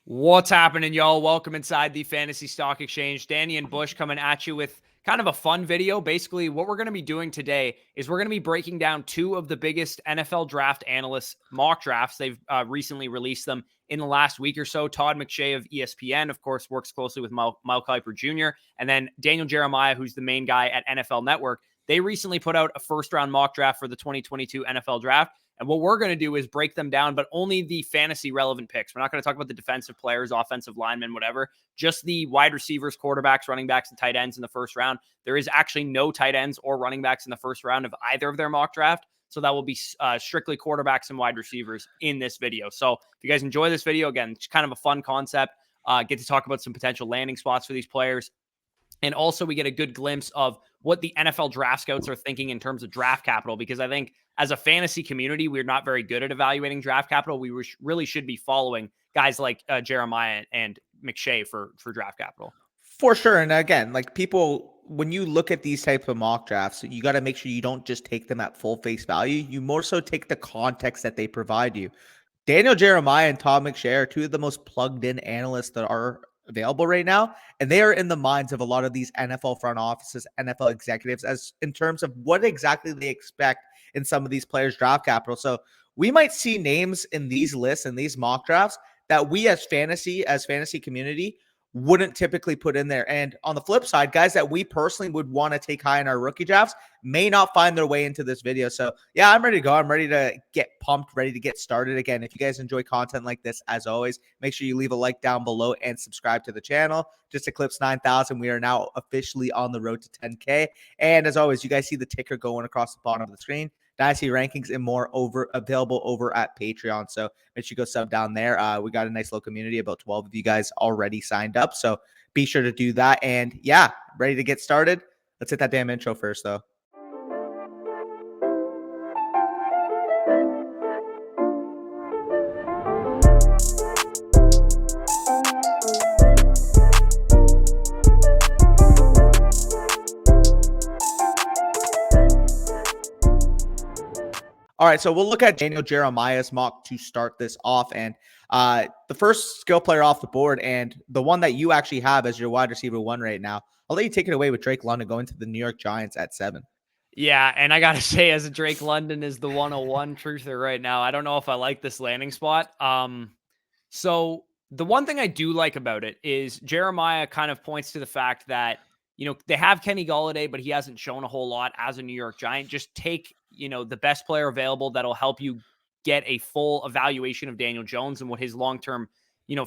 What's happening, y'all? Welcome inside the Fantasy Stock Exchange. Danny and Bush coming at you with kind of a fun video. Basically, what we're going to be doing today is we're going to be breaking down two of the biggest NFL draft analysts mock drafts. They've recently released them in the last week or so. Todd McShay of ESPN, of course, works closely with Mel Kiper Jr., and then Daniel Jeremiah, who's the main guy at NFL Network. They recently put out a first-round mock draft for the 2022 NFL Draft. And what we're going to do is break them down, but only the fantasy relevant picks. We're not going to talk about the defensive players, offensive linemen, whatever, just the wide receivers, quarterbacks, running backs, and tight ends in the first round. There is actually no tight ends or running backs in the first round of either of their mock draft. So that will be strictly quarterbacks and wide receivers in this video. So if you guys enjoy this video, again, it's kind of a fun concept. Get to talk about some potential landing spots for these players. And also we get a good glimpse of what the NFL draft scouts are thinking in terms of draft capital, because I think as a fantasy community, we're not very good at evaluating draft capital. We really should be following guys like Jeremiah and McShay for draft capital. For sure. And again, like people, when you look at these types of mock drafts, you got to make sure you don't just take them at full face value. You more so take the context that they provide you. Daniel Jeremiah and Todd McShay are two of the most plugged in analysts that are available right now. And they are in the minds of a lot of these NFL front offices, NFL executives, as in terms of what exactly they expect in some of these players' draft capital. So we might see names in these lists and these mock drafts that we as fantasy community wouldn't typically put in there. And on the flip side, guys that we personally would want to take high in our rookie drafts may not find their way into this video. So yeah, I'm ready to go. I'm ready to get pumped, ready to get started. Again, if you guys enjoy content like this, as always, make sure you leave a like down below and subscribe to the channel. Just eclipsed 9,000. We are now officially on the road to 10K. And as always, you guys see the ticker going across the bottom of the screen. Dynasty rankings and more available over at Patreon. So make sure you go sub down there. We got a nice little community. About 12 of you guys already signed up. So be sure to do that. And yeah, ready to get started. Let's hit that damn intro first, though. All right, so we'll look at Daniel Jeremiah's mock to start this off. And the first skill player off the board, and the one that you actually have as your wide receiver one right now, I'll let you take it away with Drake London going to the New York Giants at 7. Yeah, and I got to say, as a Drake London is the 101 truther right now, I don't know if I like this landing spot. So the one thing I do like about it is Jeremiah kind of points to the fact that, they have Kenny Golladay, but he hasn't shown a whole lot as a New York Giant. Just take, the best player available that'll help you get a full evaluation of Daniel Jones and what his long-term,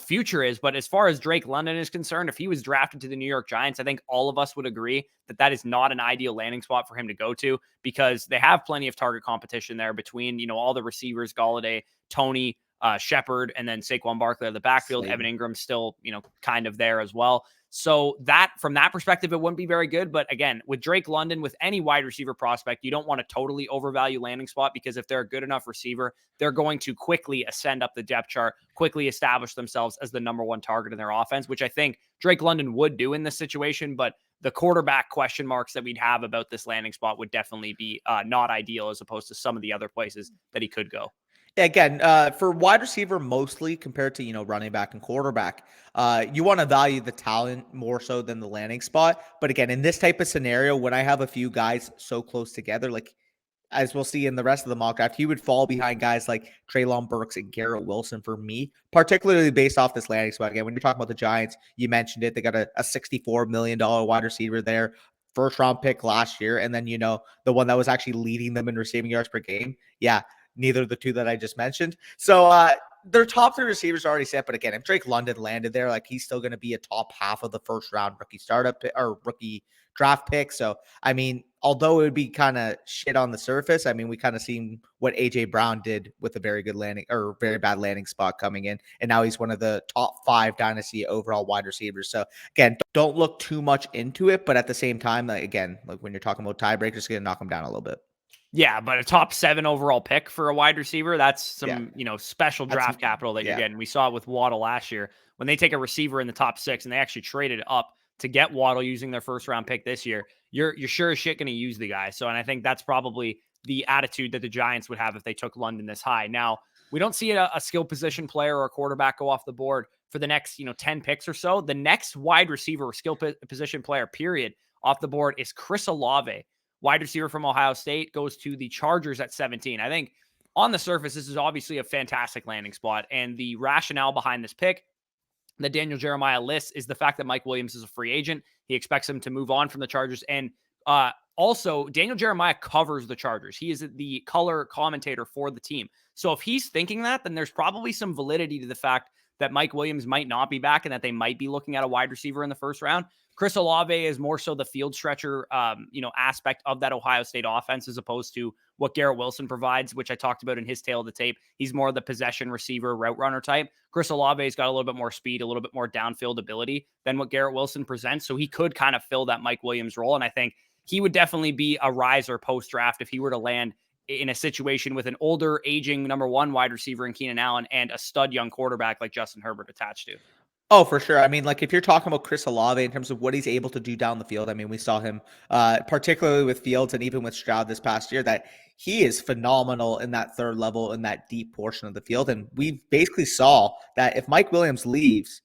future is. But as far as Drake London is concerned, if he was drafted to the New York Giants, I think all of us would agree that that is not an ideal landing spot for him to go to, because they have plenty of target competition there between, all the receivers, Golladay, Tony, Shepard, and then Saquon Barkley at the backfield. Evan Ingram still, kind of there as well. So that, from that perspective, it wouldn't be very good. But again, with Drake London, with any wide receiver prospect, you don't want to totally overvalue landing spot, because if they're a good enough receiver, they're going to quickly ascend up the depth chart, quickly establish themselves as the number one target in their offense, which I think Drake London would do in this situation. But the quarterback question marks that we'd have about this landing spot would definitely be not ideal, as opposed to some of the other places that he could go. Again, for wide receiver mostly compared to, running back and quarterback, you want to value the talent more so than the landing spot. But again, in this type of scenario, when I have a few guys so close together, like as we'll see in the rest of the mock draft, he would fall behind guys like Treylon Burks and Garrett Wilson for me, particularly based off this landing spot. Again, when you're talking about the Giants, you mentioned it. They got a $64 million wide receiver there. First round pick last year. And then, the one that was actually leading them in receiving yards per game. Yeah. Neither of the two that I just mentioned. So their top 3 receivers are already set. But again, if Drake London landed there, like he's still going to be a top half of the first round rookie startup or rookie draft pick. So, I mean, although it would be kind of shit on the surface, I mean, we kind of seen what AJ Brown did with a very good landing or very bad landing spot coming in. And now he's one of the top 5 dynasty overall wide receivers. So again, don't look too much into it. But at the same time, like, again, like when you're talking about tiebreakers, it's going to knock them down a little bit. Yeah, but a top 7 overall pick for a wide receiver, that's some, special draft capital that you're getting. We saw it with Waddle last year when they take a receiver in the top 6 and they actually traded up to get Waddle using their first round pick this year. You're sure as shit going to use the guy. So, and I think that's probably the attitude that the Giants would have if they took London this high. Now, we don't see a skill position player or a quarterback go off the board for the next, 10 picks or so, the next wide receiver or skill position player, period, off the board is Chris Olave, wide receiver from Ohio State, goes to the Chargers at 17. I think on the surface, this is obviously a fantastic landing spot. And the rationale behind this pick that Daniel Jeremiah lists is the fact that Mike Williams is a free agent. He expects him to move on from the Chargers. And also, Daniel Jeremiah covers the Chargers. He is the color commentator for the team. So if he's thinking that, then there's probably some validity to the fact that Mike Williams might not be back and that they might be looking at a wide receiver in the first round. Chris Olave is more so the field stretcher, aspect of that Ohio State offense as opposed to what Garrett Wilson provides, which I talked about in his tail of the tape. He's more the possession receiver, route runner type. Chris Olave's got a little bit more speed, a little bit more downfield ability than what Garrett Wilson presents. So he could kind of fill that Mike Williams role. And I think he would definitely be a riser post-draft if he were to land in a situation with an older, aging number one wide receiver in Keenan Allen and a stud young quarterback like Justin Herbert attached to. Oh, for sure. I mean, like if you're talking about Chris Olave in terms of what he's able to do down the field, I mean, we saw him particularly with Fields and even with Stroud this past year that he is phenomenal in that third level, in that deep portion of the field. And we basically saw that if Mike Williams leaves,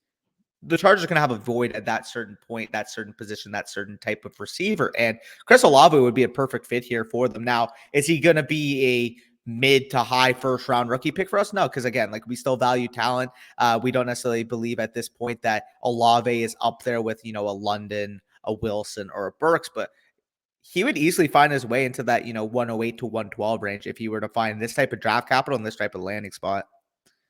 the Chargers are going to have a void at that certain point, that certain position, that certain type of receiver. And Chris Olave would be a perfect fit here for them. Now, is he going to be a mid to high first round rookie pick for us? No, because again, like we still value talent. We don't necessarily believe at this point that Olave is up there with, a London, a Wilson, or a Burks, but he would easily find his way into that, 108 to 112 range if he were to find this type of draft capital and this type of landing spot.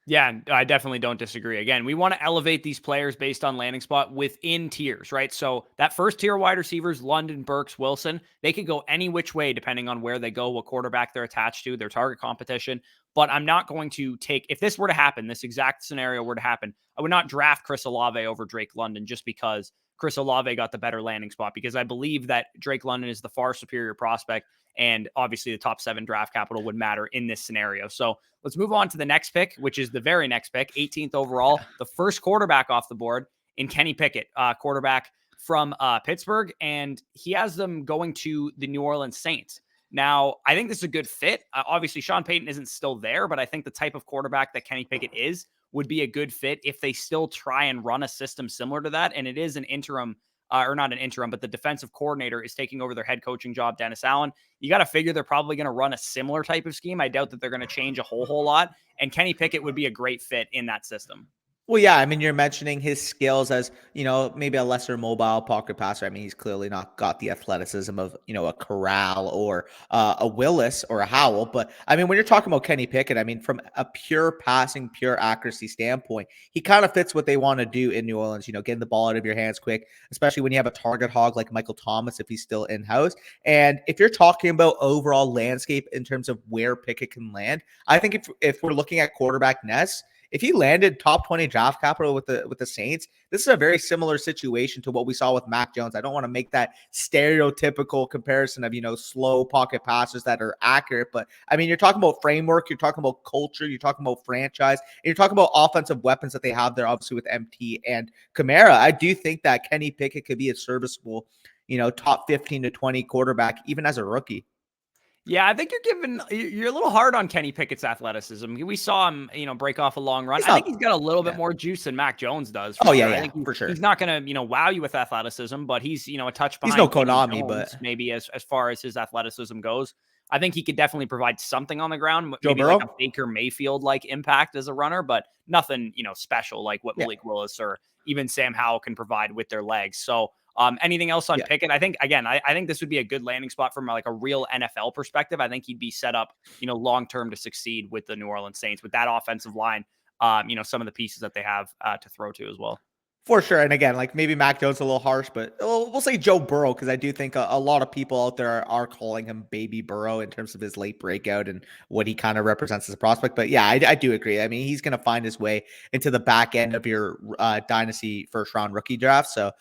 Yeah, I definitely don't disagree. Again, we want to elevate these players based on landing spot within tiers, right? So that first tier wide receivers, London, Burks, Wilson, they could go any which way depending on where they go, what quarterback they're attached to, their target competition. But I'm not going to take, if this were to happen, this exact scenario were to happen, I would not draft Chris Olave over Drake London just because Chris Olave got the better landing spot, because I believe that Drake London is the far superior prospect. And obviously the top 7 draft capital would matter in this scenario. So let's move on to the next pick, which is the very next pick, 18th overall, the first quarterback off the board in Kenny Pickett, quarterback from Pittsburgh. And he has them going to the New Orleans Saints. Now, I think this is a good fit. Obviously, Sean Payton isn't still there, but I think the type of quarterback that Kenny Pickett is would be a good fit if they still try and run a system similar to that. And it is an interim or not an interim, but the defensive coordinator is taking over their head coaching job, Dennis Allen. You got to figure they're probably going to run a similar type of scheme. I doubt that they're going to change a whole lot. And Kenny Pickett would be a great fit in that system. Well, yeah, I mean, you're mentioning his skills as, maybe a lesser mobile pocket passer. I mean, he's clearly not got the athleticism of, a Corral or a Willis or a Howell. But I mean, when you're talking about Kenny Pickett, I mean, from a pure passing, pure accuracy standpoint, he kind of fits what they want to do in New Orleans, getting the ball out of your hands quick, especially when you have a target hog like Michael Thomas, if he's still in-house. And if you're talking about overall landscape in terms of where Pickett can land, I think if we're looking at quarterback nests, if he landed top 20 draft capital with the Saints, this is a very similar situation to what we saw with Mac Jones. I don't want to make that stereotypical comparison of, slow pocket passes that are accurate. But, I mean, you're talking about framework, you're talking about culture, you're talking about franchise, and you're talking about offensive weapons that they have there, obviously, with MT and Kamara. I do think that Kenny Pickett could be a serviceable, top 15 to 20 quarterback, even as a rookie. Yeah, I think you're a little hard on Kenny Pickett's athleticism. We saw him, break off a long run. I think he's got a little bit more juice than Mac Jones does. Oh, yeah, sure. yeah, I think for sure. He's not going to, wow you with athleticism, but he's, a touch behind. He's no Konami, Jones, but maybe as far as his athleticism goes, I think he could definitely provide something on the ground. Joe maybe Burrow? like a Baker Mayfield like impact as a runner, but nothing, special like what Malik Willis or even Sam Howell can provide with their legs. So, anything else on Pickett? I think, again, I think this would be a good landing spot from like a real NFL perspective. I think he'd be set up, long-term to succeed with the New Orleans Saints with that offensive line, some of the pieces that they have to throw to as well. For sure. And again, like maybe Mac Jones a little harsh, but we'll say Joe Burrow, because I do think a lot of people out there are calling him Baby Burrow in terms of his late breakout and what he kind of represents as a prospect. But yeah, I do agree. I mean, he's going to find his way into the back end of your Dynasty first round rookie draft. So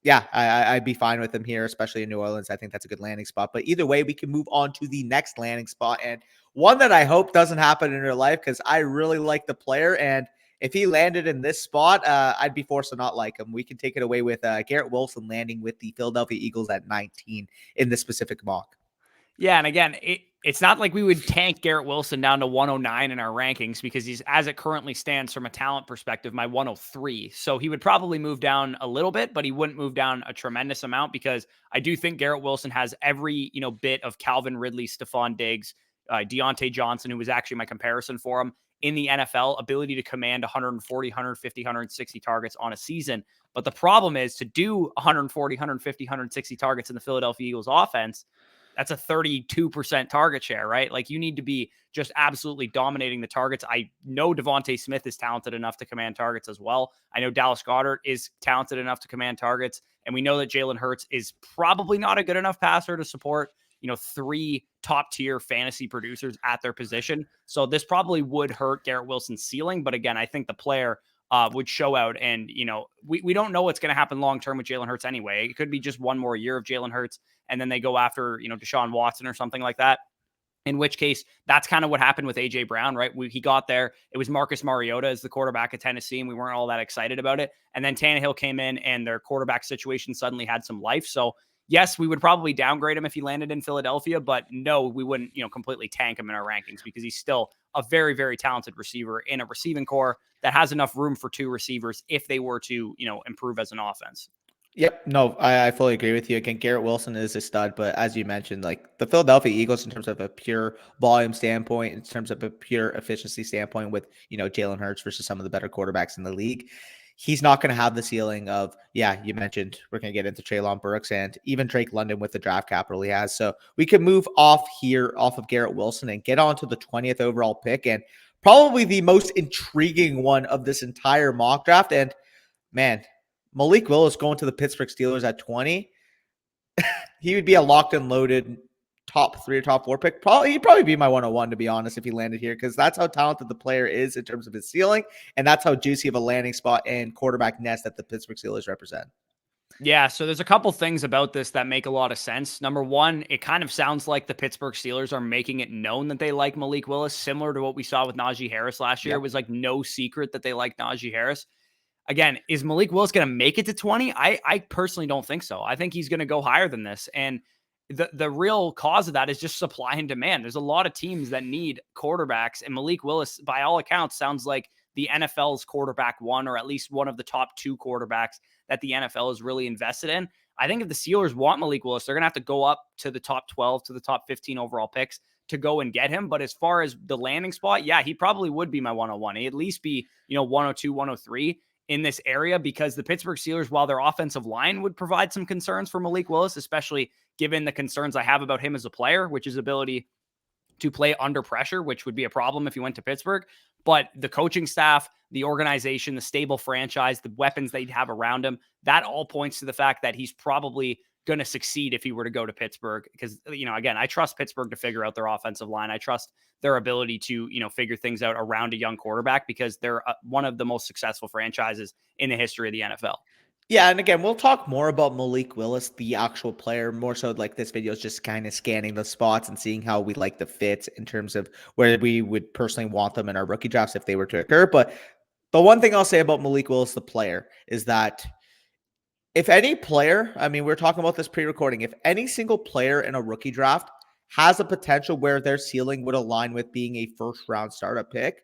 yeah, I'd be fine with him here, especially in New Orleans. I think that's a good landing spot. But either way, we can move on to the next landing spot, and one that I hope doesn't happen in real life because I really like the player. And if he landed in this spot, I'd be forced to not like him. We can take it away with Garrett Wilson landing with the Philadelphia Eagles at 19 in this specific mock. Yeah, and again, it's not like we would tank Garrett Wilson down to 109 in our rankings because he's, as it currently stands from a talent perspective, my 103. So he would probably move down a little bit, but he wouldn't move down a tremendous amount because I do think Garrett Wilson has every, bit of Calvin Ridley, Stephon Diggs, Deontay Johnson, who was actually my comparison for him in the NFL, ability to command 140, 150, 160 targets on a season. But the problem is to do 140, 150, 160 targets in the Philadelphia Eagles offense, that's a 32% target share, right? Like you need to be just absolutely dominating the targets. I know Devontae Smith is talented enough to command targets as well. I know Dallas Goedert is talented enough to command targets. And we know that Jalen Hurts is probably not a good enough passer to support, 3 top tier fantasy producers at their position. So this probably would hurt Garrett Wilson's ceiling. But again, I think the player would show out. And, we don't know what's going to happen long-term with Jalen Hurts anyway. It could be just one more year of Jalen Hurts, and then they go after, Deshaun Watson or something like that. In which case, that's kind of what happened with A.J. Brown, right? He got there. It was Marcus Mariota as the quarterback at Tennessee, and we weren't all that excited about it. And then Tannehill came in, and their quarterback situation suddenly had some life. So, yes, we would probably downgrade him if he landed in Philadelphia, but no, we wouldn't, completely tank him in our rankings because he's still a very, very talented receiver in a receiving core that has enough room for 2 receivers if they were to, improve as an offense. Yep. No, I fully agree with you. Again, Garrett Wilson is a stud, but as you mentioned, like the Philadelphia Eagles, in terms of a pure volume standpoint, in terms of a pure efficiency standpoint with, Jalen Hurts versus some of the better quarterbacks in the league, he's not going to have the ceiling of, you mentioned we're going to get into Treylon Burks and even Drake London with the draft capital he has. So we could move off of Garrett Wilson and get on to the 20th overall pick and probably the most intriguing one of this entire mock draft. And man, Malik Willis going to the Pittsburgh Steelers at 20. He would be a locked and loaded top 3 or top 4 pick. He'd probably be my 101, to be honest, if he landed here, because that's how talented the player is in terms of his ceiling, and that's how juicy of a landing spot and quarterback nest that the Pittsburgh Steelers represent. Yeah, so there's a couple things about this that make a lot of sense. Number one, it kind of sounds like the Pittsburgh Steelers are making it known that they like Malik Willis, similar to what we saw with Najee Harris last year. Yep. It was like no secret that they like Najee Harris. Again, is Malik Willis going to make it to 20? I personally don't think so. I think he's going to go higher than this. And the real cause of that is just supply and demand. There's a lot of teams that need quarterbacks, and Malik Willis, by all accounts, sounds like the NFL's quarterback one, or at least one of the top 2 quarterbacks that the NFL is really invested in. I think if the Steelers want Malik Willis, they're going to have to go up to the top 12, to the top 15 overall picks to go and get him. But as far as the landing spot, he probably would be my 101. He'd at least be, 102, 103 in this area, because the Pittsburgh Steelers, while their offensive line would provide some concerns for Malik Willis, especially given the concerns I have about him as a player, which is ability to play under pressure, which would be a problem if he went to Pittsburgh. But the coaching staff, the organization, the stable franchise, the weapons they'd have around him, that all points to the fact that he's probably going to succeed if he were to go to Pittsburgh. Because, again, I trust Pittsburgh to figure out their offensive line. I trust their ability to, figure things out around a young quarterback, because they're one of the most successful franchises in the history of the NFL. Yeah, and again, we'll talk more about Malik Willis, the actual player, more so like this video is just kind of scanning the spots and seeing how we like the fits in terms of where we would personally want them in our rookie drafts if they were to occur. But the one thing I'll say about Malik Willis, the player, is that if any player, I mean, we're talking about this pre-recording, if any single player in a rookie draft has a potential where their ceiling would align with being a first-round startup pick,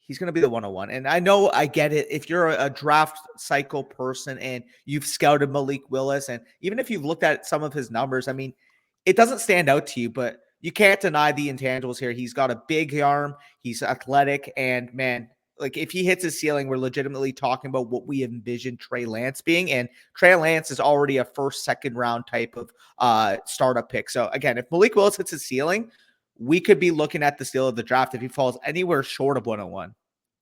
he's going to be the 101. And I know, I get it. If you're a draft cycle person and you've scouted Malik Willis, and even if you've looked at some of his numbers, I mean, it doesn't stand out to you, but you can't deny the intangibles here. He's got a big arm. He's athletic. And man, like if he hits his ceiling, we're legitimately talking about what we envision Trey Lance being. And Trey Lance is already a first, second round type of startup pick. So again, if Malik Willis hits his ceiling, we could be looking at the steal of the draft if he falls anywhere short of 101.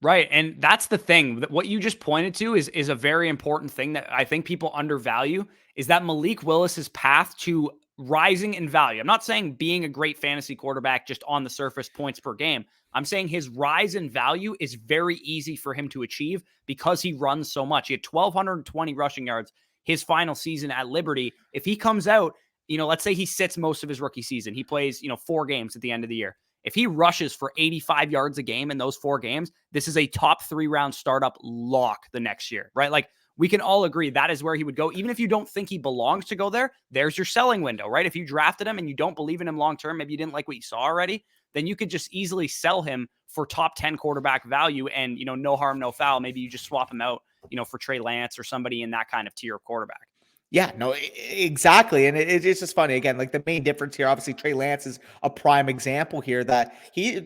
Right. And that's the thing. What you just pointed to is a very important thing that I think people undervalue, is that Malik Willis's path to rising in value. I'm not saying being a great fantasy quarterback just on the surface, points per game. I'm saying his rise in value is very easy for him to achieve because he runs so much. He had 1,220 rushing yards his final season at Liberty. If he comes out, let's say he sits most of his rookie season, he plays, 4 games at the end of the year. If he rushes for 85 yards a game in those 4 games, this is a top 3 round startup lock the next year, right? Like we can all agree that is where he would go. Even if you don't think he belongs to go there, there's your selling window, right? If you drafted him and you don't believe in him long-term, maybe you didn't like what you saw already, then you could just easily sell him for top 10 quarterback value and, no harm, no foul. Maybe you just swap him out, for Trey Lance or somebody in that kind of tier of quarterback. Yeah, no, exactly. And it's just funny. Again, like the main difference here, obviously, Trey Lance is a prime example here that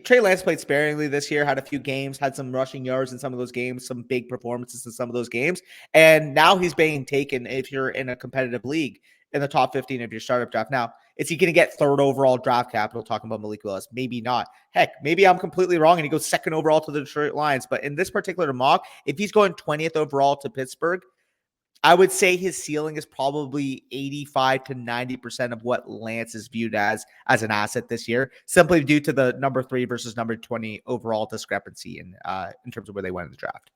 Trey Lance played sparingly this year, had a few games, had some rushing yards in some of those games, some big performances in some of those games. And now he's being taken, if you're in a competitive league, in the top 15 of your startup draft. Now, is he going to get third overall draft capital? Talking about Malik Willis, maybe not. Heck, maybe I'm completely wrong and he goes second overall to the Detroit Lions. But in this particular mock, if he's going 20th overall to Pittsburgh, I would say his ceiling is probably 85 to 90% of what Lance is viewed as an asset this year, simply due to the number 3 versus number 20 overall discrepancy in terms of where they went in the draft.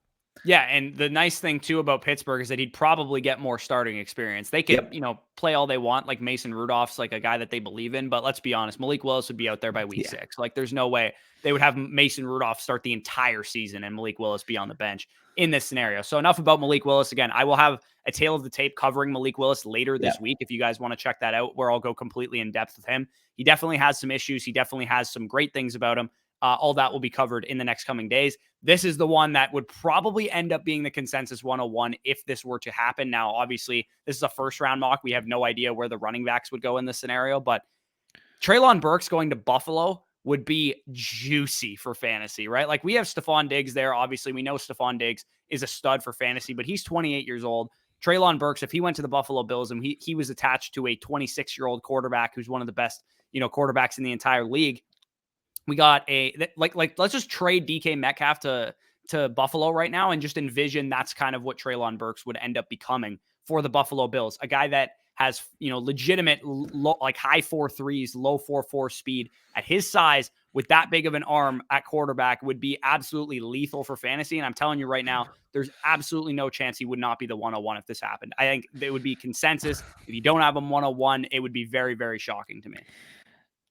Yeah, and the nice thing too about Pittsburgh is that he'd probably get more starting experience. They could, play all they want. Like Mason Rudolph's like a guy that they believe in, but let's be honest, Malik Willis would be out there by week 6. Like there's no way they would have Mason Rudolph start the entire season and Malik Willis be on the bench in this scenario. So enough about Malik Willis. Again, I will have a tail of the tape covering Malik Willis later this week. If you guys want to check that out, where I'll go completely in depth with him. He definitely has some issues. He definitely has some great things about him. All that will be covered in the next coming days. This is the one that would probably end up being the consensus 101 if this were to happen. Now, obviously, this is a first round mock. We have no idea where the running backs would go in this scenario, but Treylon Burks going to Buffalo would be juicy for fantasy, right? Like we have Stephon Diggs there. Obviously, we know Stephon Diggs is a stud for fantasy, but he's 28 years old. Treylon Burks, if he went to the Buffalo Bills and he was attached to a 26-year-old quarterback who's one of the best, quarterbacks in the entire league, we got let's just trade DK Metcalf to Buffalo right now and just envision that's kind of what Treylon Burks would end up becoming for the Buffalo Bills. A guy that has, legitimate high 4.3s, low 4.4 speed at his size with that big of an arm at quarterback would be absolutely lethal for fantasy. And I'm telling you right now, there's absolutely no chance he would not be the 101 if this happened. I think it would be consensus. If you don't have him 101, it would be very, very shocking to me.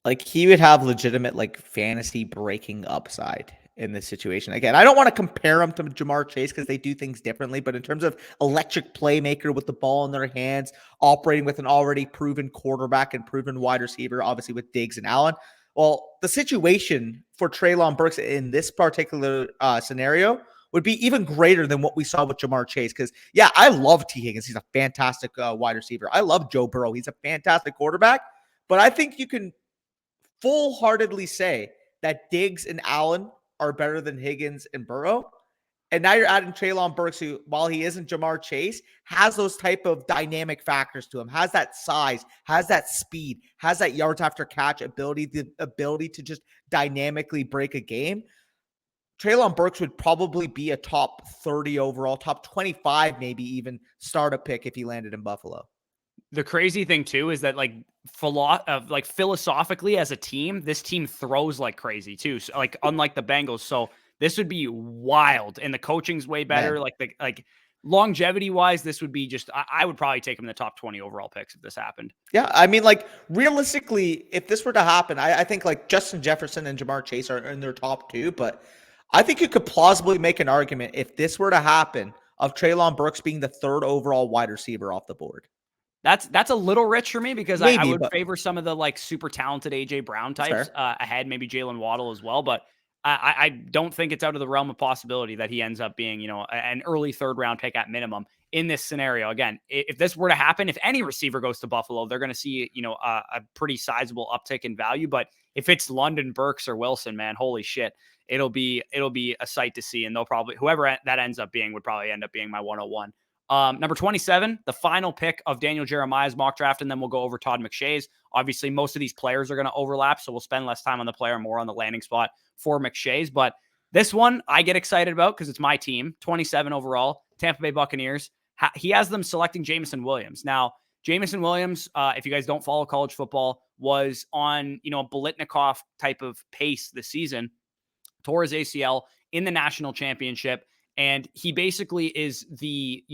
Like he would have legitimate fantasy breaking upside in this situation. Again, I don't want to compare him to Jamar Chase because they do things differently, but in terms of electric playmaker with the ball in their hands, operating with an already proven quarterback and proven wide receiver, obviously with Diggs and Allen. Well, the situation for Treylon Burks in this particular scenario would be even greater than what we saw with Jamar Chase. Because, I love T. Higgins. He's a fantastic wide receiver. I love Joe Burrow. He's a fantastic quarterback. But I think you can full-heartedly say that Diggs and Allen are better than Higgins and Burrow. And now you're adding Treylon Burks, who, while he isn't Jamar Chase, has those type of dynamic factors to him, has that size, has that speed, has that yards after catch ability, the ability to just dynamically break a game. Treylon Burks would probably be a top 30 overall, top 25, maybe even startup pick if he landed in Buffalo. The crazy thing too is that philosophically as a team, this team throws like crazy too. So, unlike the Bengals. So this would be wild, and the coaching's way better. Man. Longevity wise, this would be just, I would probably take him in the top 20 overall picks if this happened. Yeah. I mean, realistically, if this were to happen, I think Justin Jefferson and Jamar Chase are in their top 2, but I think you could plausibly make an argument if this were to happen of Treylon Burks being the 3rd overall wide receiver off the board. That's a little rich for me because I would favor some of the super talented AJ Brown types ahead, maybe Jalen Waddle as well. But I don't think it's out of the realm of possibility that he ends up being, an early 3rd round pick at minimum in this scenario. Again, if this were to happen, if any receiver goes to Buffalo, they're going to see, a pretty sizable uptick in value. But if it's London, Burks, or Wilson, man, holy shit, it'll be a sight to see. And they'll probably, whoever that ends up being would probably end up being my 101. Number 27, the final pick of Daniel Jeremiah's mock draft, and then we'll go over Todd McShay's. Obviously, most of these players are going to overlap, so we'll spend less time on the player, more on the landing spot for McShay's. But this one I get excited about because it's my team, 27 overall, Tampa Bay Buccaneers. He has them selecting Jameson Williams. Now, Jameson Williams, if you guys don't follow college football, was on a Biletnikoff type of pace this season, tore his ACL in the national championship. And he basically is the,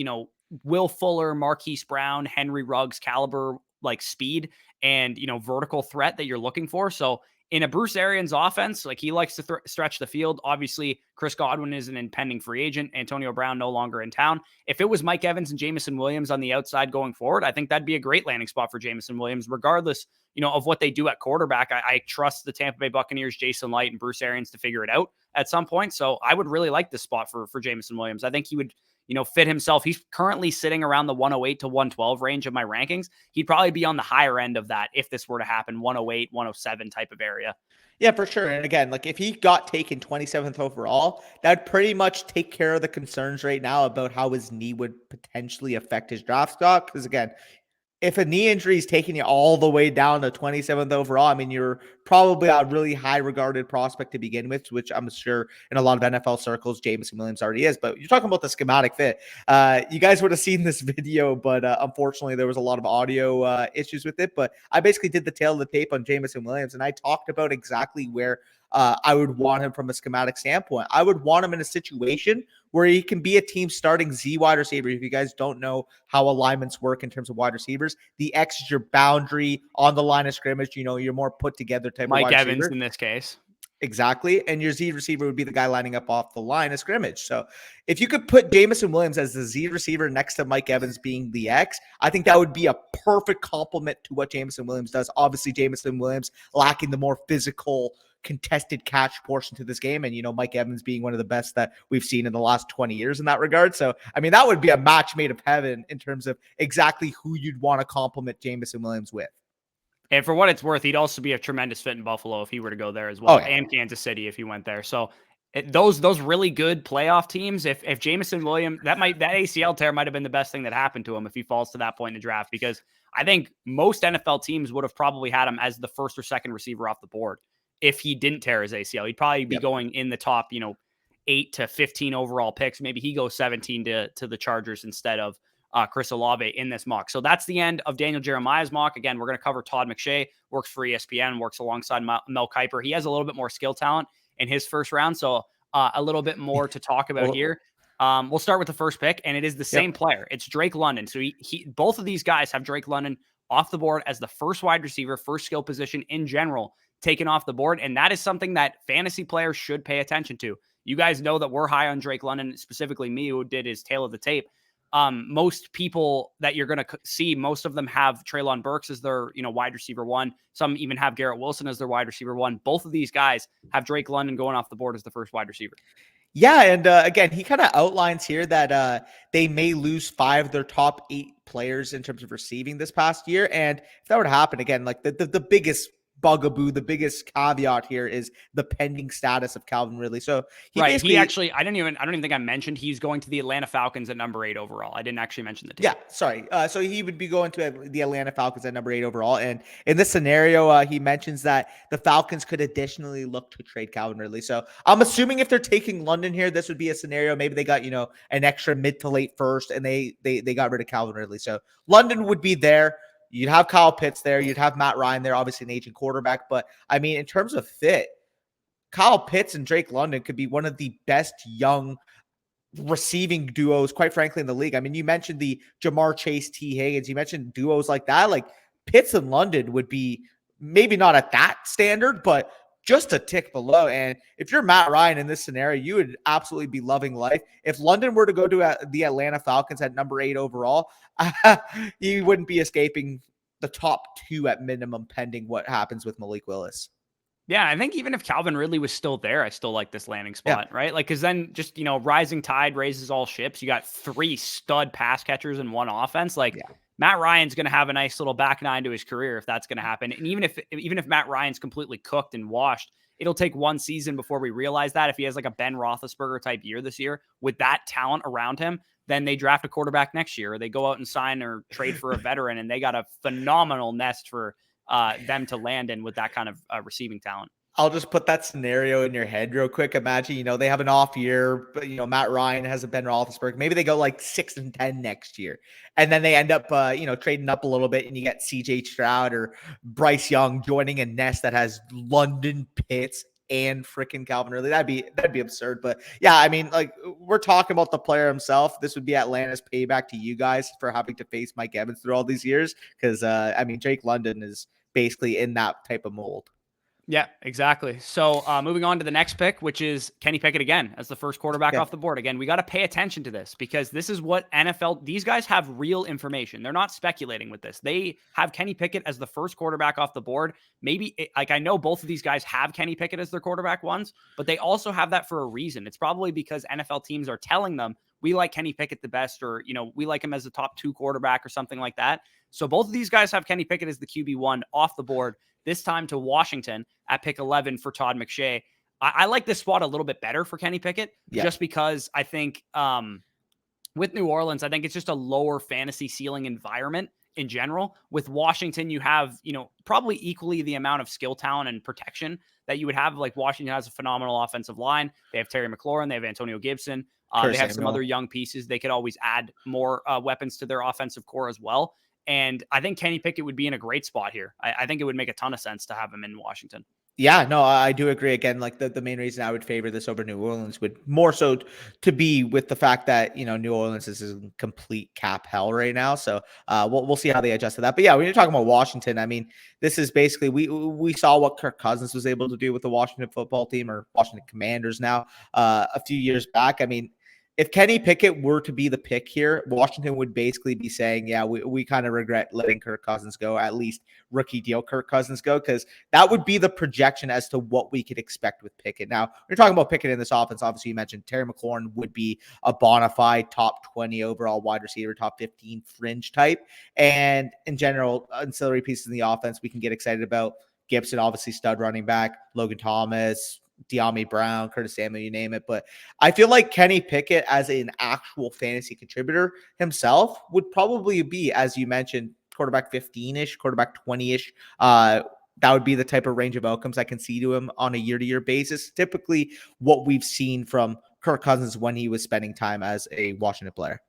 Will Fuller, Marquise Brown, Henry Ruggs caliber, speed and, vertical threat that you're looking for. So In a Bruce Arians offense, like he likes to stretch the field. Obviously, Chris Godwin is an impending free agent. Antonio Brown no longer in town. If it was Mike Evans and Jameson Williams on the outside going forward, I think that'd be a great landing spot for Jameson Williams, regardless, of what they do at quarterback. I trust the Tampa Bay Buccaneers, Jason Light and Bruce Arians to figure it out at some point. So I would really like this spot for Jameson Williams. I think he would, fit himself. He's currently sitting around the 108 to 112 range of my rankings. He'd probably be on the higher end of that if this were to happen, 108, 107 type of area. Yeah, for sure. And again, like if he got taken 27th overall, that'd pretty much take care of the concerns right now about how his knee would potentially affect his draft stock. Because again, if a knee injury is taking you all the way down to 27th overall, I mean, you're probably a really high regarded prospect to begin with, which I'm sure in a lot of NFL circles, Jameson Williams already is. But you're talking about the schematic fit. You guys would have seen this video, but unfortunately, there was a lot of audio issues with it. But I basically did the tail of the tape on Jameson Williams, and I talked about exactly where I would want him from a schematic standpoint. I would want him in a situation where he can be a team starting Z wide receiver. If you guys don't know how alignments work in terms of wide receivers, the X is your boundary on the line of scrimmage. You're more put together type Mike of wide Evans receiver. In this case. Exactly. And your Z receiver would be the guy lining up off the line of scrimmage. So if you could put Jameson Williams as the Z receiver next to Mike Evans being the X, I think that would be a perfect complement to what Jameson Williams does. Obviously, Jameson Williams lacking the more physical contested catch portion to this game. And, Mike Evans being one of the best that we've seen in the last 20 years in that regard. So, I mean, that would be a match made of heaven in terms of exactly who you'd want to complement Jameson Williams with. And for what it's worth, he'd also be a tremendous fit in Buffalo if he were to go there as well, and Kansas City if he went there. So those really good playoff teams, if Jameson Williams, that ACL tear might have been the best thing that happened to him if he falls to that point in the draft, because I think most NFL teams would have probably had him as the first or second receiver off the board if he didn't tear his ACL. He'd probably be going in the top, 8 to 15 overall picks. Maybe he goes 17 to the Chargers instead of Chris Olave in this mock. So that's the end of Daniel Jeremiah's mock. Again, we're going to cover Todd McShay, works for ESPN, works alongside Mel Kiper. He has a little bit more skill talent in his first round, so a little bit more to talk about here. We'll start with the first pick, and it is the same player. It's Drake London. So both of these guys have Drake London off the board as the first wide receiver, first skill position in general, taken off the board, and that is something that fantasy players should pay attention to. You guys know that we're high on Drake London, specifically me, who did his tail of the tape. Most people that you're going to see, most of them have Treylon Burks as their, wide receiver one. Some even have Garrett Wilson as their wide receiver one. Both of these guys have Drake London going off the board as the first wide receiver. Yeah, and again, he kind of outlines here that they may lose 5 of their top 8 players in terms of receiving this past year. And if that were to happen, again, like the biggest bugaboo, the biggest caveat here is the pending status of Calvin Ridley. So he actually, I don't even think I mentioned he's going to the Atlanta Falcons at number 8 overall. I didn't actually mention the team. Yeah, sorry. So he would be going to the Atlanta Falcons at number 8 overall. And in this scenario, he mentions that the Falcons could additionally look to trade Calvin Ridley. So I'm assuming if they're taking London here, this would be a scenario. Maybe they got, an extra mid to late first and they got rid of Calvin Ridley. So London would be there. You'd have Kyle Pitts there. You'd have Matt Ryan there, obviously an aging quarterback. But, I mean, in terms of fit, Kyle Pitts and Drake London could be one of the best young receiving duos, quite frankly, in the league. I mean, you mentioned the Jamar Chase, T. Higgins. You mentioned duos like that. Like, Pitts and London would be maybe not at that standard, but just a tick below. And if you're Matt Ryan in this scenario, you would absolutely be loving life. If London were to go to the Atlanta Falcons at number 8 overall, he wouldn't be escaping the top 2 at minimum, pending what happens with Malik Willis. Yeah, I think even if Calvin Ridley was still there, I still like this landing spot, right? Like, because then just, rising tide raises all ships. You got 3 stud pass catchers in one offense. Like, Matt Ryan's going to have a nice little back nine to his career if that's going to happen. And even if Matt Ryan's completely cooked and washed, it'll take one season before we realize that. If he has like a Ben Roethlisberger type year this year with that talent around him, then they draft a quarterback next year, or they go out and sign or trade for a veteran, and they got a phenomenal nest for them to land in with that kind of receiving talent. I'll just put that scenario in your head real quick. Imagine, they have an off year, but, Matt Ryan has a Ben Roethlisberger. Maybe they go like 6-10 next year. And then they end up, trading up a little bit, and you get CJ Stroud or Bryce Young joining a nest that has London, Pitts, and freaking Calvin Ridley. That'd be absurd. But yeah, I mean, like, we're talking about the player himself. This would be Atlanta's payback to you guys for having to face Mike Evans through all these years. Because, Drake London is basically in that type of mold. Yeah, exactly. So moving on to the next pick, which is Kenny Pickett again as the first quarterback off the board. Again, we got to pay attention to this because this is what NFL, these guys have real information. They're not speculating with this. They have Kenny Pickett as the first quarterback off the board. Maybe, like, I know both of these guys have Kenny Pickett as their quarterback ones, but they also have that for a reason. It's probably because NFL teams are telling them, we like Kenny Pickett the best, or, we like him as a top 2 quarterback or something like that. So both of these guys have Kenny Pickett as the QB1 off the board, this time to Washington at pick 11 for Todd McShay. I like this spot a little bit better for Kenny Pickett, just because I think with New Orleans, I think it's just a lower fantasy ceiling environment in general. With Washington, you have, probably equally the amount of skill, talent, and protection that you would have. Like, Washington has a phenomenal offensive line. They have Terry McLaurin. They have Antonio Gibson. They have some other young pieces. They could always add more weapons to their offensive core as well. And I think Kenny Pickett would be in a great spot here. I think it would make a ton of sense to have him in Washington. Yeah, no, I do agree. Again, like the main reason I would favor this over New Orleans would more so to be with the fact that, New Orleans is in complete cap hell right now. So we'll see how they adjust to that. But yeah, when you're talking about Washington, I mean, this is basically we saw what Kirk Cousins was able to do with the Washington football team, or Washington Commanders now, a few years back. I mean, if Kenny Pickett were to be the pick here, Washington would basically be saying, yeah, we kind of regret letting Kirk Cousins go, at least rookie deal Kirk Cousins go, because that would be the projection as to what we could expect with Pickett. Now, we're talking about Pickett in this offense. Obviously, you mentioned Terry McLaurin would be a bona fide top 20 overall wide receiver, top 15 fringe type. And in general, ancillary pieces in the offense we can get excited about. Gibson, obviously stud running back, Logan Thomas, De'Ami Brown, Curtis Samuel, you name it. But I feel like Kenny Pickett as an actual fantasy contributor himself would probably be, as you mentioned, quarterback 15-ish, quarterback 20-ish. That would be the type of range of outcomes I can see to him on a year-to-year basis. Typically what we've seen from Kirk Cousins when he was spending time as a Washington player.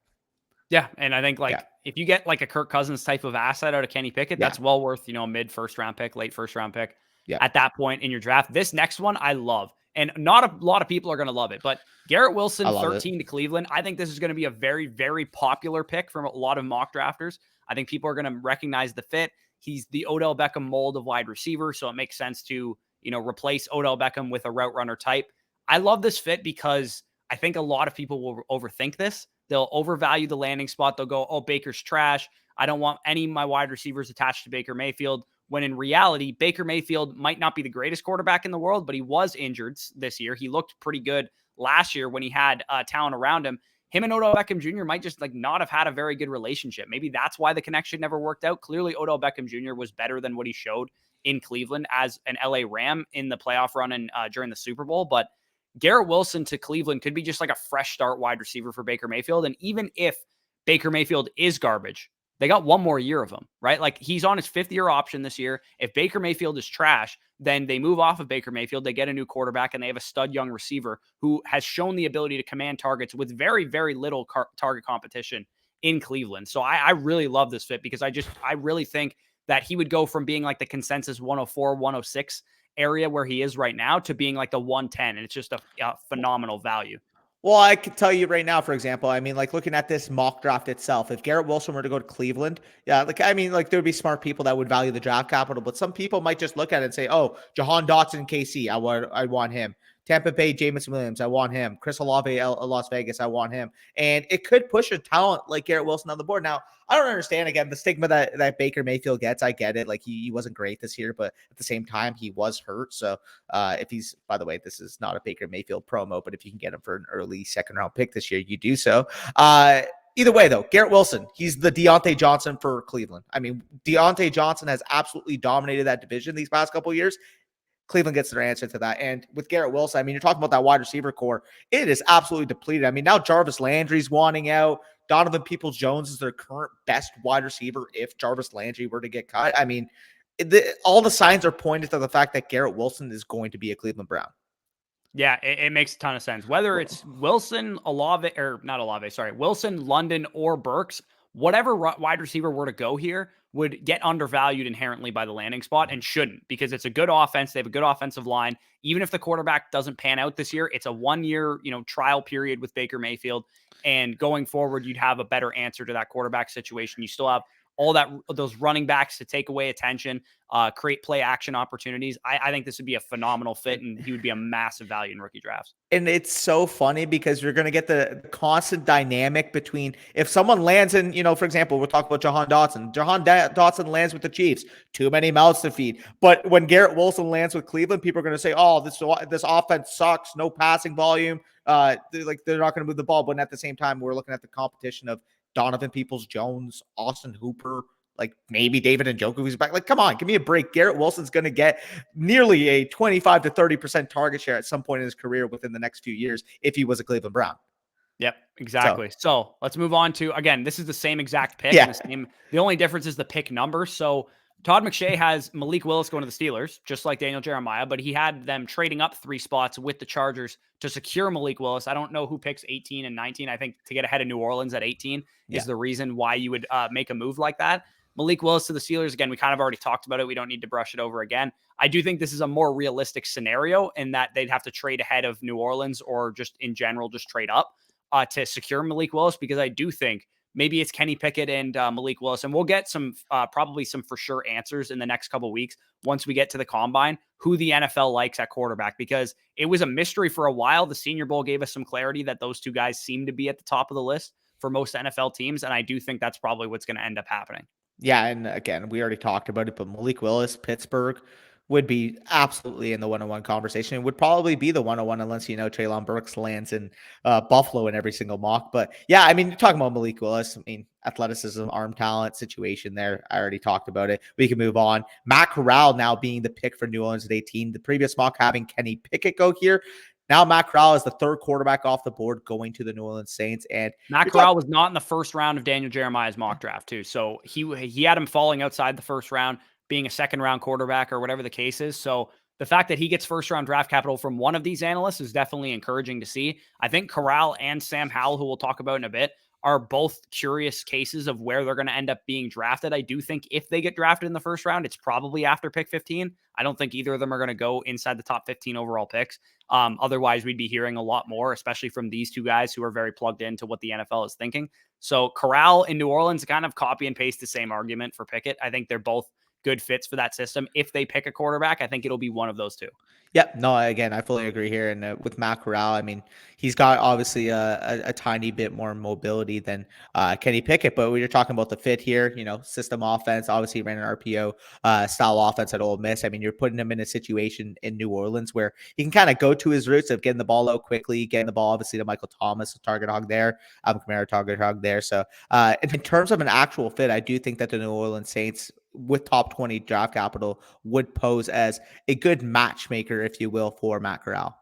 Yeah, and I think if you get like a Kirk Cousins type of asset out of Kenny Pickett, that's well worth, a mid first round pick, late first round pick at that point in your draft. This next one I love, and not a lot of people are going to love it, but Garrett Wilson, 13 to Cleveland. I think this is going to be a very, very popular pick from a lot of mock drafters. I think people are going to recognize the fit. He's the Odell Beckham mold of wide receiver, so it makes sense to, replace Odell Beckham with a route runner type. I love this fit because I think a lot of people will overthink this. They'll overvalue the landing spot. They'll go, oh, Baker's trash. I don't want any of my wide receivers attached to Baker Mayfield. When in reality, Baker Mayfield might not be the greatest quarterback in the world, but he was injured this year. He looked pretty good last year when he had talent around him. Him and Odell Beckham Jr. might just not have had a very good relationship. Maybe that's why the connection never worked out. Clearly, Odell Beckham Jr. was better than what he showed in Cleveland as an LA Ram in the playoff run and during the Super Bowl. But Garrett Wilson to Cleveland could be just like a fresh start wide receiver for Baker Mayfield. And even if Baker Mayfield is garbage, they got one more year of him, right? Like, he's on his 5th-year option this year. If Baker Mayfield is trash, then they move off of Baker Mayfield. They get a new quarterback, and they have a stud young receiver who has shown the ability to command targets with very, very little target competition in Cleveland. So I really love this fit because I really think that he would go from being like the consensus 104, 106 area where he is right now to being like the 110. And it's just a phenomenal value. Well, I could tell you right now, for example, I mean, like, looking at this mock draft itself, if Garrett Wilson were to go to Cleveland, there would be smart people that would value the draft capital, but some people might just look at it and say, oh, Jahan Dotson, KC, I want him. Tampa Bay, Jameson Williams, I want him. Chris Olave, Las Vegas, I want him. And it could push a talent like Garrett Wilson on the board. Now, I don't understand, again, the stigma that Baker Mayfield gets. I get it. Like, he wasn't great this year, but at the same time, he was hurt. So if he's, by the way, this is not a Baker Mayfield promo, but if you can get him for an early second-round pick this year, you do so. Either way, though, Garrett Wilson, he's the Deontay Johnson for Cleveland. I mean, Deontay Johnson has absolutely dominated that division these past couple of years. Cleveland gets their answer to that. And with Garrett Wilson, I mean, you're talking about that wide receiver core. It is absolutely depleted. I mean, now Jarvis Landry's wanting out. Donovan Peoples-Jones is their current best wide receiver if Jarvis Landry were to get cut. I mean, all the signs are pointed to the fact that Garrett Wilson is going to be a Cleveland Brown. Yeah, it makes a ton of sense. Whether it's Wilson, Wilson, London, or Burks, whatever wide receiver were to go here would get undervalued inherently by the landing spot and shouldn't, because it's a good offense. They have a good offensive line. Even if the quarterback doesn't pan out this year, it's a 1-year, trial period with Baker Mayfield. And going forward, you'd have a better answer to that quarterback situation. You still have all those running backs to take away attention, create play action opportunities. I think this would be a phenomenal fit, and he would be a massive value in rookie drafts. And it's so funny because you're going to get the constant dynamic between if someone lands in, for example, we'll talk about Jahan Dotson. Dotson lands with the Chiefs, too many mouths to feed. But when Garrett Wilson lands with Cleveland, people are going to say, oh, this offense sucks, no passing volume. They're not going to move the ball. But at the same time, we're looking at the competition of Donovan Peoples-Jones, Austin Hooper, like maybe David Njoku is back. Like, come on, give me a break. Garrett Wilson's going to get nearly a 25 to 30% target share at some point in his career within the next few years if he was a Cleveland Brown. Yep, exactly. So let's move on to, again, this is the same exact pick. Yeah. And the only difference is the pick number. So Todd McShay has Malik Willis going to the Steelers, just like Daniel Jeremiah, but he had them trading up 3 spots with the Chargers to secure Malik Willis. I don't know who picks 18 and 19. I think to get ahead of New Orleans at 18 is the reason why you would make a move like that. Malik Willis to the Steelers, again, we kind of already talked about it. We don't need to brush it over again. I do think this is a more realistic scenario in that they'd have to trade ahead of New Orleans or just in general, just trade up to secure Malik Willis, because I do think maybe it's Kenny Pickett and Malik Willis. And we'll get some probably some for sure answers in the next couple of weeks once we get to the combine, who the NFL likes at quarterback, because it was a mystery for a while. The Senior Bowl gave us some clarity that those two guys seem to be at the top of the list for most NFL teams. And I do think that's probably what's going to end up happening. Yeah, and again, we already talked about it, but Malik Willis, Pittsburgh, would be absolutely in the one-on-one conversation. It would probably be the one-on-one unless, Treylon Burks lands in Buffalo in every single mock. But yeah, I mean, you're talking about Malik Willis. I mean, athleticism, arm talent situation there. I already talked about it. We can move on. Matt Corral now being the pick for New Orleans at 18. The previous mock having Kenny Pickett go here. Now Matt Corral is the third quarterback off the board going to the New Orleans Saints. And Matt Corral was not in the first round of Daniel Jeremiah's mock draft too. So he had him falling outside the first round, being a second round quarterback or whatever the case is. So the fact that he gets first round draft capital from one of these analysts is definitely encouraging to see. I think Corral and Sam Howell, who we'll talk about in a bit, are both curious cases of where they're going to end up being drafted. I do think if they get drafted in the first round, it's probably after pick 15. I don't think either of them are going to go inside the top 15 overall picks. Otherwise, we'd be hearing a lot more, especially from these two guys who are very plugged into what the NFL is thinking. So Corral in New Orleans kind of copy and paste the same argument for Pickett. I think they're both good fits for that system. If they pick a quarterback, I think it'll be one of those two. Yep. No, again, I fully agree here. And with Matt Corral, I mean, he's got obviously a tiny bit more mobility than Kenny Pickett. But when you're talking about the fit here, system offense, obviously ran an RPO style offense at Ole Miss. I mean, you're putting him in a situation in New Orleans where he can kind of go to his roots of getting the ball out quickly, getting the ball obviously to Michael Thomas, a target hog there, Kamara, target hog there. So in terms of an actual fit, I do think that the New Orleans Saints with top 20 draft capital would pose as a good matchmaker, if you will, for Matt Corral.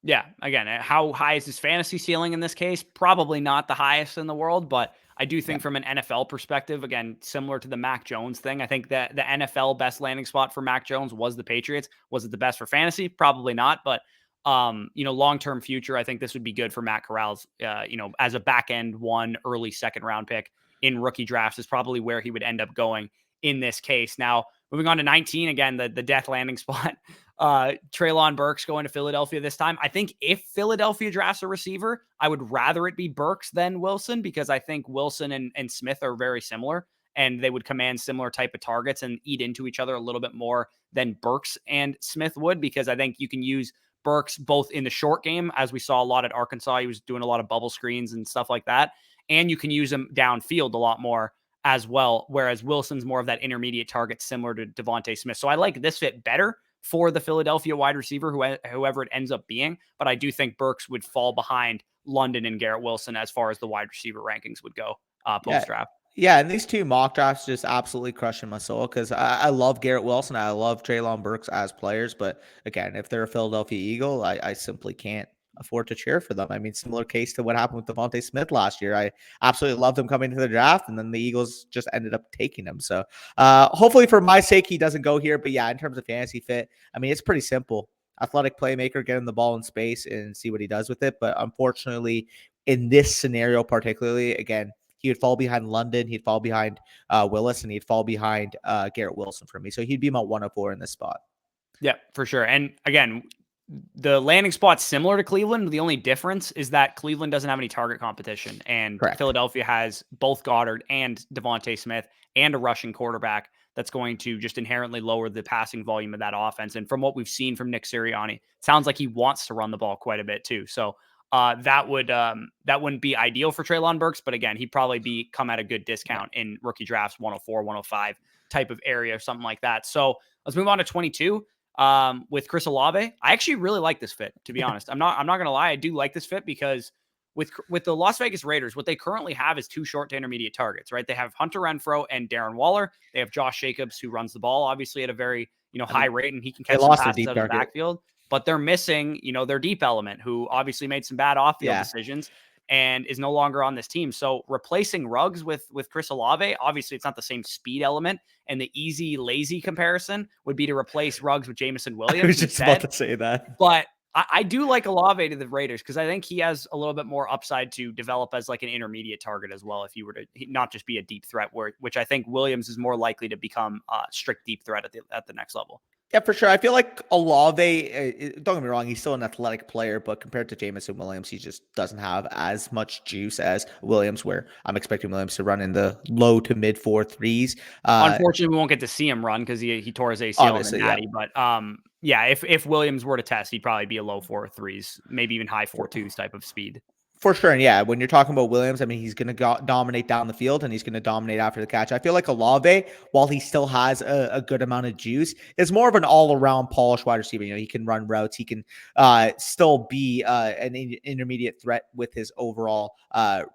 Yeah. Again, how high is his fantasy ceiling in this case? Probably not the highest in the world, but I do think from an NFL perspective, again, similar to the Mac Jones thing, I think that the NFL best landing spot for Mac Jones was the Patriots. Was it the best for fantasy? Probably not, but long-term future, I think this would be good for Matt Corral's, as a back end one, early second round pick in rookie drafts is probably where he would end up going in this case. Now, moving on to 19, again, the death landing spot, Treylon Burks going to Philadelphia this time. I think if Philadelphia drafts a receiver, I would rather it be Burks than Wilson, because I think Wilson and Smith are very similar and they would command similar type of targets and eat into each other a little bit more than Burks and Smith would, because I think you can use Burks both in the short game, as we saw a lot at Arkansas. He was doing a lot of bubble screens and stuff like that. And you can use him downfield a lot more as well, whereas Wilson's more of that intermediate target, similar to Devontae Smith. So I like this fit better for the Philadelphia wide receiver, whoever it ends up being. But I do think Burks would fall behind London and Garrett Wilson as far as the wide receiver rankings would go post-draft. Yeah, and these two mock drafts just absolutely crushing my soul, because I love Garrett Wilson. I love Treylon Burks as players. But again, if they're a Philadelphia Eagle, I simply can't afford to cheer for them. I mean, similar case to what happened with Devontae Smith last year. I absolutely loved him coming to the draft, and then the Eagles just ended up taking him. So hopefully for my sake, he doesn't go here. But yeah, in terms of fantasy fit, I mean, it's pretty simple. Athletic playmaker, get him the ball in space and see what he does with it. But unfortunately, in this scenario particularly, again, he would fall behind London, he'd fall behind Willis, and he'd fall behind Garrett Wilson for me. So he'd be my 104 in this spot. Yeah, for sure. And again, the landing spot's similar to Cleveland. The only difference is that Cleveland doesn't have any target competition, and Correct. Philadelphia has both Goddard and Devontae Smith and a rushing quarterback that's going to just inherently lower the passing volume of that offense. And from what we've seen from Nick Sirianni, it sounds like he wants to run the ball quite a bit too. So that wouldn't be ideal for Treylon Burks, but again, he'd probably come at a good discount in rookie drafts, 104, 105 type of area or something like that. So let's move on to 22 with Chris Olave. I actually really like this fit, to be honest. I'm not going to lie. I do like this fit because with the Las Vegas Raiders, what they currently have is two short to intermediate targets, right? They have Hunter Renfrow and Darren Waller. They have Josh Jacobs, who runs the ball, obviously, at a very, high rate, and he can catch some passes out of the backfield. But they're missing, their deep element, who obviously made some bad off-field decisions and is no longer on this team. So replacing Ruggs with Chris Olave, obviously it's not the same speed element, and the easy, lazy comparison would be to replace Ruggs with Jameson Williams. I was just about to say that. But I do like Olave to the Raiders because I think he has a little bit more upside to develop as like an intermediate target as well. If you were to not just be a deep threat, which I think Williams is more likely to become a strict deep threat at the next level. Yeah, for sure. I feel like Olave, don't get me wrong, he's still an athletic player, but compared to Jameson Williams, he just doesn't have as much juice as Williams, where I'm expecting Williams to run in the low to mid 4.3s. Unfortunately, we won't get to see him run because he tore his ACL in the natty. Yeah. But if Williams were to test, he'd probably be a low 4.3s, maybe even high 4.2s type of speed. For sure. And yeah, when you're talking about Williams, I mean, he's going to dominate down the field and he's going to dominate after the catch. I feel like Olave, while he still has a good amount of juice, is more of an all-around polished wide receiver. He can run routes. He can still be an intermediate threat with his overall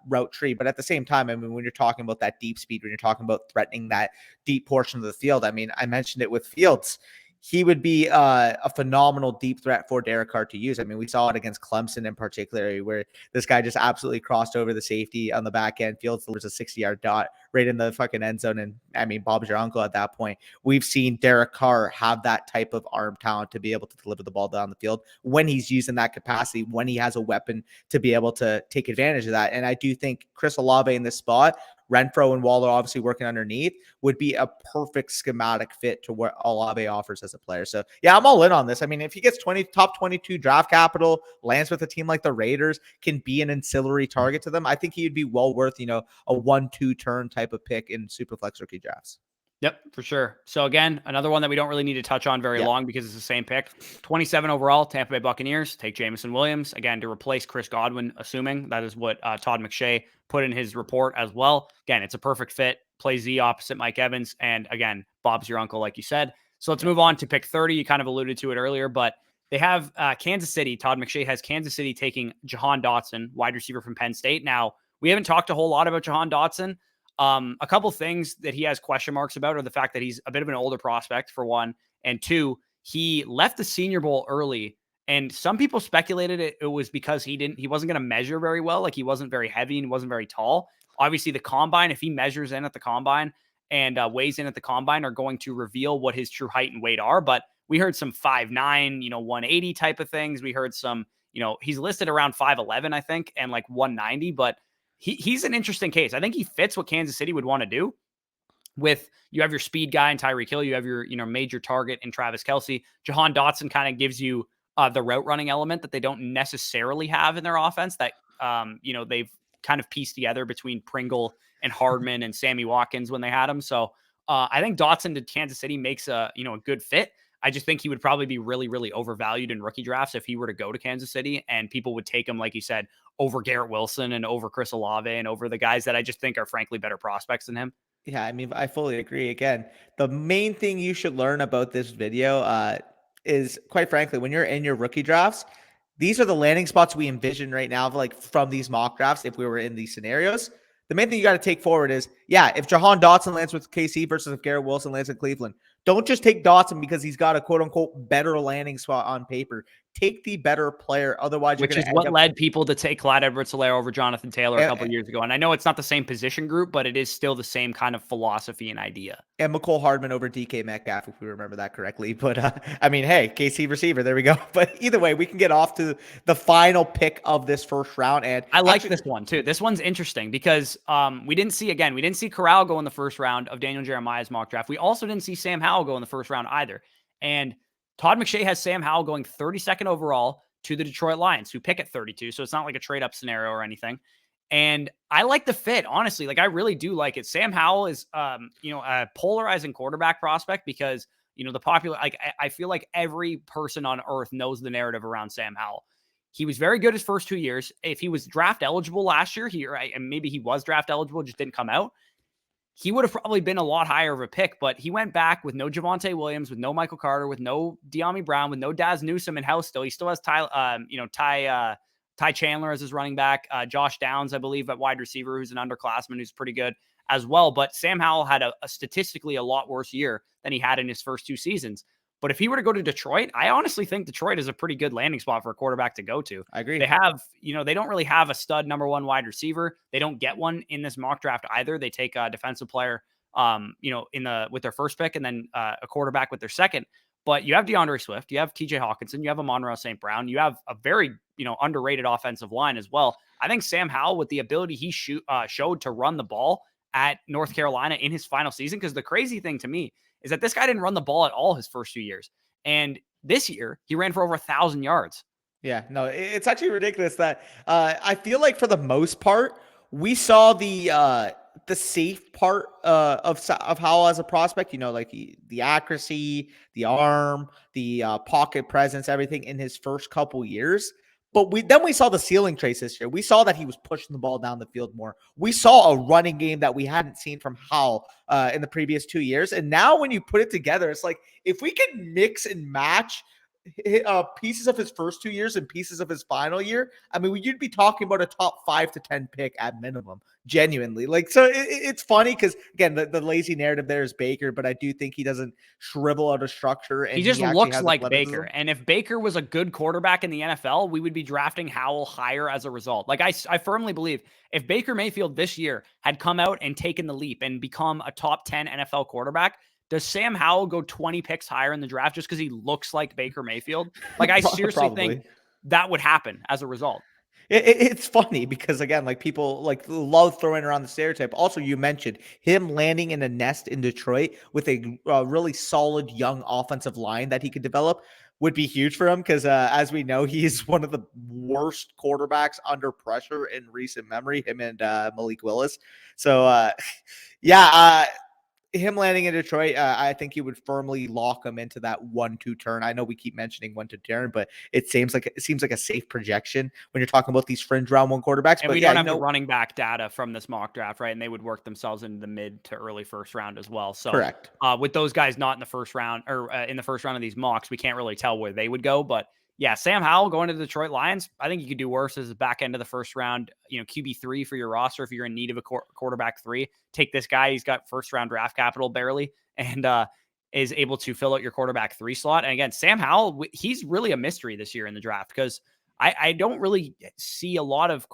route tree. But at the same time, I mean, when you're talking about that deep speed, when you're talking about threatening that deep portion of the field, I mean, I mentioned it with Fields. He would be a phenomenal deep threat for Derek Carr to use. I mean, we saw it against Clemson in particular, where this guy just absolutely crossed over the safety on the back end. Fields delivers a 60-yard dot right in the fucking end zone. And I mean, Bob's your uncle at that point. We've seen Derek Carr have that type of arm talent to be able to deliver the ball down the field when he's using that capacity, when he has a weapon to be able to take advantage of that. And I do think Chris Olave in this spot, Renfrow and Waller obviously working underneath, would be a perfect schematic fit to what Olave offers as a player. So yeah, I'm all in on this. I mean, if he gets top 22 draft capital, lands with a team like the Raiders, can be an ancillary target to them, I think he would be well worth, a 1-2 turn type of pick in Superflex rookie drafts. Yep, for sure. So again, another one that we don't really need to touch on very long because it's the same pick. 27 overall, Tampa Bay Buccaneers take Jameson Williams, again, to replace Chris Godwin, assuming that is what Todd McShay put in his report as well. Again, it's a perfect fit. Plays the opposite Mike Evans. And again, Bob's your uncle, like you said. So let's move on to pick 30. You kind of alluded to it earlier, but they have Kansas City. Todd McShay has Kansas City taking Jahan Dotson, wide receiver from Penn State. Now, we haven't talked a whole lot about Jahan Dotson. A couple things that he has question marks about are the fact that he's a bit of an older prospect, for one, and two, he left the Senior Bowl early, and some people speculated it was because he wasn't going to measure very well, like he wasn't very heavy and wasn't very tall. Obviously, the combine, if he measures in at the combine and weighs in at the combine, are going to reveal what his true height and weight are. But we heard some 5'9", 180 type of things. We heard some, he's listed around 5'11", I think, and like 190, but he's an interesting case. I think he fits what Kansas City would want to do. With you have your speed guy in Tyreek Hill, you have your major target in Travis Kelce. Jahan Dotson kind of gives you the route running element that they don't necessarily have in their offense. That they've kind of pieced together between Pringle and Hardman and Sammy Watkins when they had him. So I think Dotson to Kansas City makes a good fit. I just think he would probably be really, really overvalued in rookie drafts if he were to go to Kansas City, and people would take him, like you said, over Garrett Wilson and over Chris Olave and over the guys that I just think are frankly better prospects than him. Yeah, I mean, I fully agree. Again, the main thing you should learn about this video is, quite frankly, when you're in your rookie drafts, these are the landing spots we envision right now, like from these mock drafts, if we were in these scenarios. The main thing you got to take forward is, if Jahan Dotson lands with KC versus if Garrett Wilson lands in Cleveland, don't just take Dotson because he's got a quote-unquote better landing spot on paper. Take the better player. Otherwise, which is what led people to take Clyde Edwards-Helaire over Jonathan Taylor a couple of years ago. And I know it's not the same position group, but it is still the same kind of philosophy and idea. And McCole Hardman over DK Metcalf, if we remember that correctly. But I mean, hey, KC receiver, there we go. But either way, we can get off to the final pick of this first round. And I like this one too. This one's interesting because we didn't see Corral go in the first round of Daniel Jeremiah's mock draft. We also didn't see Sam Howell go in the first round either. And Todd McShay has Sam Howell going 32nd overall to the Detroit Lions, who pick at 32. So it's not like a trade up scenario or anything. And I like the fit, honestly. Like, I really do like it. Sam Howell is, a polarizing quarterback prospect because, the popular, like, I feel like every person on earth knows the narrative around Sam Howell. He was very good his first 2 years. If he was draft eligible last year, and maybe he was draft eligible, just didn't come out, he would have probably been a lot higher of a pick, but he went back with no Javonte Williams, with no Michael Carter, with no De'Ami Brown, with no Daz Newsome in house still. He still has Ty Chandler as his running back, Josh Downs, I believe, at wide receiver, who's an underclassman who's pretty good as well. But Sam Howell had a statistically a lot worse year than he had in his first 2 seasons. But if he were to go to Detroit, I honestly think Detroit is a pretty good landing spot for a quarterback to go to. I agree. They have, they don't really have a stud number 1 wide receiver. They don't get one in this mock draft either. They take a defensive player, with their first pick, and then a quarterback with their second. But you have DeAndre Swift, you have TJ Hawkinson, you have Amon-Ra St. Brown, you have a very, underrated offensive line as well. I think Sam Howell, with the ability he showed to run the ball at North Carolina in his final season, because the crazy thing to me is that this guy didn't run the ball at all his first 2 years. And this year, he ran for over 1,000 yards. Yeah, no, it's actually ridiculous that I feel like for the most part, we saw the safe part of Howell as a prospect, like the accuracy, the arm, the pocket presence, everything in his first couple years. But we saw the ceiling trace this year. We saw that he was pushing the ball down the field more. We saw a running game that we hadn't seen from Howell in the previous 2 years. And now when you put it together, it's like if we can mix and match pieces of his first 2 years and pieces of his final year, I mean, you'd be talking about a top 5 to 10 pick at minimum, genuinely. Like, so it's funny because, again, the lazy narrative there is Baker, but I do think he doesn't shrivel out of structure. And he just looks like Baker. And if Baker was a good quarterback in the NFL, we would be drafting Howell higher as a result. Like, I firmly believe if Baker Mayfield this year had come out and taken the leap and become a top 10 NFL quarterback, does Sam Howell go 20 picks higher in the draft just because he looks like Baker Mayfield? Like, I seriously think that would happen as a result. It's funny because, again, like, people love throwing around the stereotype. Also, you mentioned him landing in a nest in Detroit with a really solid young offensive line that he could develop would be huge for him because, as we know, he's one of the worst quarterbacks under pressure in recent memory, him and Malik Willis. So, him landing in Detroit, I think he would firmly lock him into that 1-2 turn. I know we keep mentioning 1-2 turn, but it seems like a safe projection when you're talking about these fringe round 1 quarterbacks. And but we don't have the running back data from this mock draft, right? And they would work themselves into the mid to early first round as well. So correct. With those guys not in the first round or in the first round of these mocks, we can't really tell where they would go. But yeah, Sam Howell going to the Detroit Lions, I think you could do worse as the back end of the first round, QB3 for your roster. If you're in need of a quarterback 3, take this guy. He's got first round draft capital barely and is able to fill out your quarterback 3 slot. And again, Sam Howell, he's really a mystery this year in the draft because I don't really see a lot of,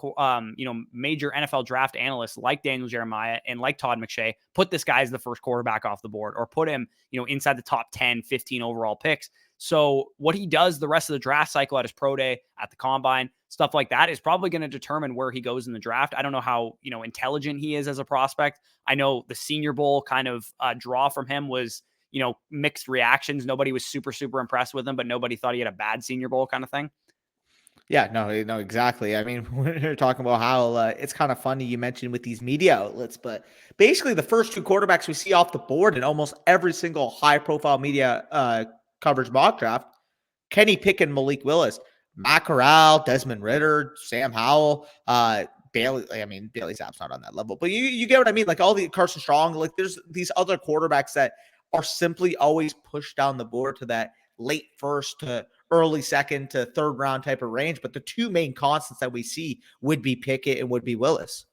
major NFL draft analysts like Daniel Jeremiah and like Todd McShay put this guy as the first quarterback off the board or put him, inside the top 10, 15 overall picks. So what he does the rest of the draft cycle at his pro day, at the combine, stuff like that is probably going to determine where he goes in the draft. I don't know how, intelligent he is as a prospect. I know the Senior Bowl kind of draw from him was, mixed reactions. Nobody was super, super impressed with him, but nobody thought he had a bad Senior Bowl kind of thing. Yeah, no, exactly. I mean, when you're talking about how it's kind of funny you mentioned with these media outlets, but basically the first 2 quarterbacks we see off the board in almost every single high-profile media coverage mock draft, Kenny Pickett and Malik Willis, Matt Corral, Desmond Ridder, Sam Howell, Bailey. I mean, Bailey Zapp's not on that level, but you get what I mean? Like all the Carson Strong, like there's these other quarterbacks that are simply always pushed down the board to that late first to early second to third round type of range. But the 2 main constants that we see would be Pickett and would be Willis.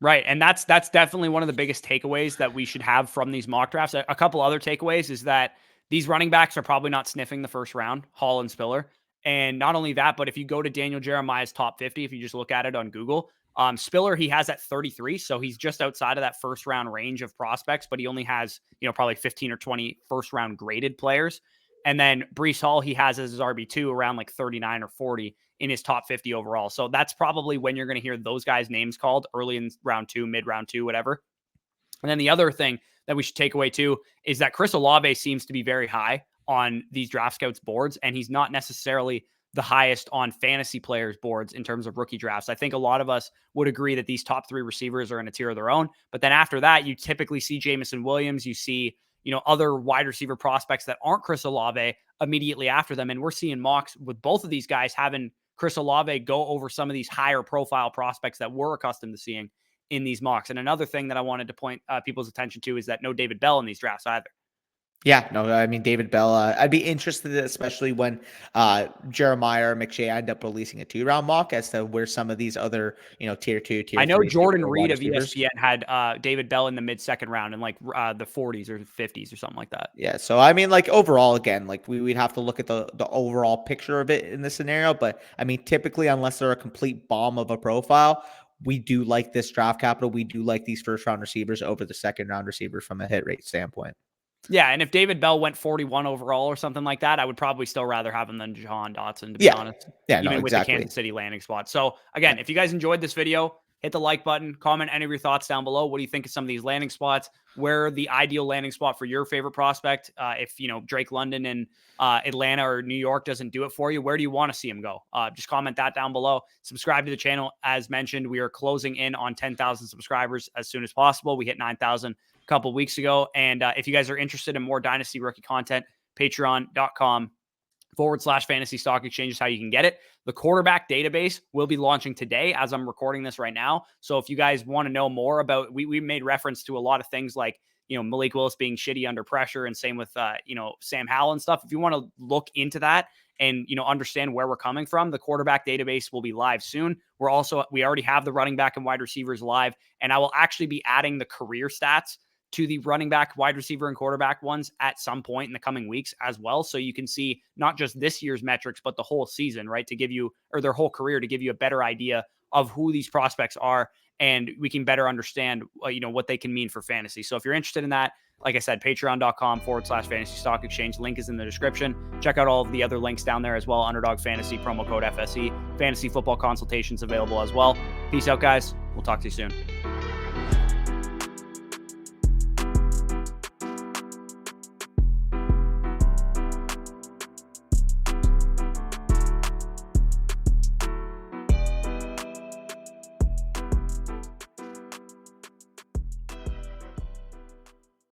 Right. And that's definitely one of the biggest takeaways that we should have from these mock drafts. A couple other takeaways is that these running backs are probably not sniffing the first round, Hall and Spiller. And not only that, but if you go to Daniel Jeremiah's top 50, if you just look at it on Google, Spiller, he has at 33. So he's just outside of that first round range of prospects, but he only has, probably 15 or 20 first round graded players. And then Breece Hall, he has as his RB2 around like 39 or 40 in his top 50 overall. So that's probably when you're going to hear those guys' names called early in round 2, mid round 2, whatever. And then the other thing that we should take away too is that Chris Olave seems to be very high on these draft scouts boards, and he's not necessarily the highest on fantasy players boards in terms of rookie drafts. I think a lot of us would agree that these top 3 receivers are in a tier of their own. But then after that, you typically see Jameson Williams, you see, other wide receiver prospects that aren't Chris Olave immediately after them. And we're seeing mocks with both of these guys having Chris Olave go over some of these higher profile prospects that we're accustomed to seeing in these mocks. And another thing that I wanted to point people's attention to is that no David Bell in these drafts either. Yeah, no, I mean, David Bell, I'd be interested, especially when Jeremiah or McShay end up releasing a 2-round mock as to where some of these other, tier 2, tier 3. I know Jordan wide Reed of receivers. ESPN had David Bell in the mid-second round in like the 40s or 50s or something like that. Yeah, so I mean, like overall, again, like we'd have to look at the overall picture of it in this scenario. But I mean, typically, unless they're a complete bomb of a profile, we do like this draft capital. We do like these first-round receivers over the second-round receivers from a hit rate standpoint. Yeah, and if David Bell went 41 overall or something like that, I would probably still rather have him than Jahan Dotson, to be honest. Yeah, even no, with exactly. the Kansas City landing spot. So again, if you guys enjoyed this video, hit the like button, comment any of your thoughts down below. What do you think of some of these landing spots? Where the ideal landing spot for your favorite prospect? If Drake London in Atlanta or New York doesn't do it for you, where do you want to see him go? Just comment that down below. Subscribe to the channel. As mentioned, we are closing in on 10,000 subscribers as soon as possible. We hit 9,000 couple weeks ago. And if you guys are interested in more Dynasty rookie content, patreon.com/fantasy stock exchange is how you can get it. The quarterback database will be launching today as I'm recording this right now. So if you guys want to know more about, we made reference to a lot of things like, Malik Willis being shitty under pressure, and same with, Sam Howell and stuff. If you want to look into that and, understand where we're coming from, the quarterback database will be live soon. We already have the running back and wide receivers live, and I will actually be adding the career stats to the running back, wide receiver, and quarterback ones at some point in the coming weeks as well. So you can see not just this year's metrics, but the whole season, right? To give you, or their whole career, to give you a better idea of who these prospects are. And we can better understand, what they can mean for fantasy. So if you're interested in that, like I said, patreon.com/fantasy stock exchange. Link is in the description. Check out all of the other links down there as well. Underdog Fantasy, promo code FSE. Fantasy football consultations available as well. Peace out, guys. We'll talk to you soon.